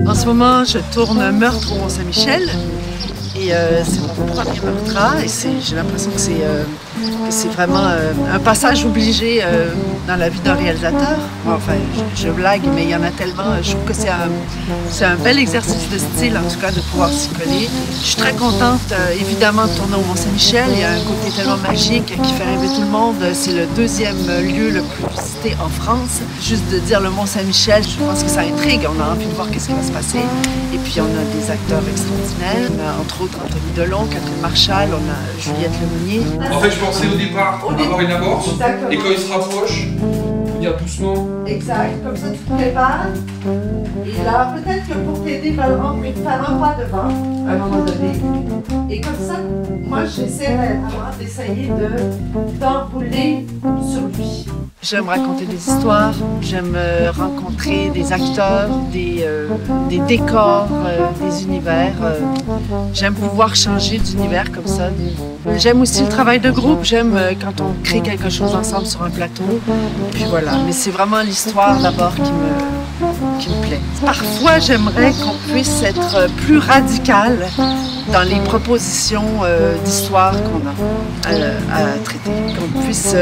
En ce moment, je tourne Meurtre au Mont-Saint-Michel et c'est mon premier meurtre et j'ai l'impression que c'est vraiment un passage obligé dans la vie d'un réalisateur. Enfin, je blague, mais il y en a tellement. Je trouve que c'est un bel exercice de style, en tout cas, de pouvoir s'y coller. Je suis très contente, évidemment, de tourner au Mont-Saint-Michel. Il y a un côté tellement magique qui fait rêver tout le monde. C'est le deuxième lieu le plus visité en France. Juste de dire le Mont-Saint-Michel, je pense que ça intrigue. On a envie de voir qu'est-ce qui va se passer. Et puis, on a des acteurs extraordinaires. On a, entre autres, Anthony Delon, Catherine Marchal, on a Juliette Lemonnier. En fait, je pensais au départ avoir une amorce. Exactement. Et quand il se rapproche, dire doucement. Exact, comme ça tu te prépares. Et là, peut-être que pour t'aider, Valran, mais faire un pas devant à un moment donné. Et comme ça, moi j'essaierai d'essayer d'enrouler sur lui. J'aime raconter des histoires, j'aime rencontrer des acteurs, des décors, des univers. J'aime pouvoir changer d'univers comme ça. J'aime aussi le travail de groupe, j'aime quand on crée quelque chose ensemble sur un plateau. Et puis voilà, mais c'est vraiment l'histoire d'abord qui me plaît. Parfois, j'aimerais qu'on puisse être plus radical dans les propositions d'histoire qu'on a à traiter. Qu'on puisse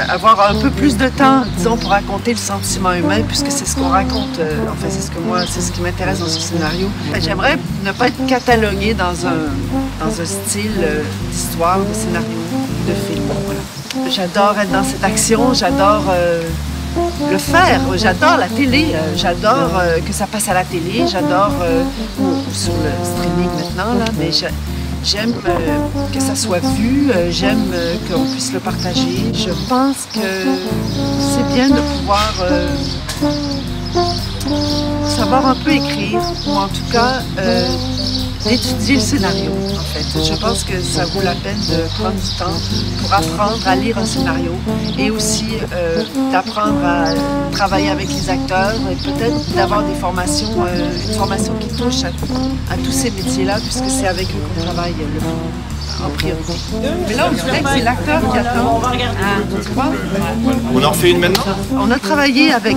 avoir un peu plus de temps, disons, pour raconter le sentiment humain, puisque c'est ce qu'on raconte, enfin c'est ce qui m'intéresse dans ce scénario. J'aimerais ne pas être cataloguée dans un style d'histoire, de scénario, de film. Voilà. J'adore être dans cette action, j'adore le faire, j'adore la télé, j'adore que ça passe à la télé, j'adore sur le streaming maintenant, là, mais j'aime que ça soit vu, j'aime qu'on puisse le partager. Je pense que c'est bien de pouvoir savoir un peu écrire, ou en tout cas d'étudier le scénario, en fait. Je pense que ça vaut la peine de prendre du temps pour apprendre à lire un scénario et aussi d'apprendre à travailler avec les acteurs et peut-être d'avoir des formations, une formation qui touche à tous ces métiers-là, puisque c'est avec eux qu'on travaille en priorité. Mais là, on dirait que c'est l'acteur qui attend. Tu vois? On en refait une maintenant? On a travaillé avec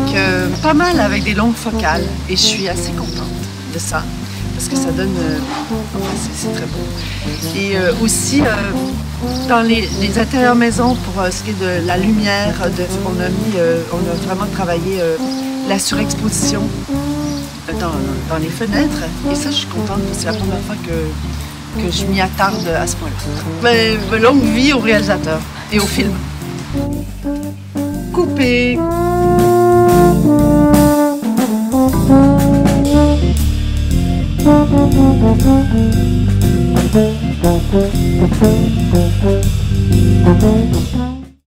pas mal avec des longues focales et je suis assez contente de ça. Parce que ça donne... c'est très beau. Et aussi, dans les intérieurs maison, pour ce qui est de la lumière, on a vraiment travaillé la surexposition dans les fenêtres. Et ça, je suis contente, parce que c'est la première fois que je m'y attarde à ce point-là. Mais longue vie au réalisateur et au film. Coupé.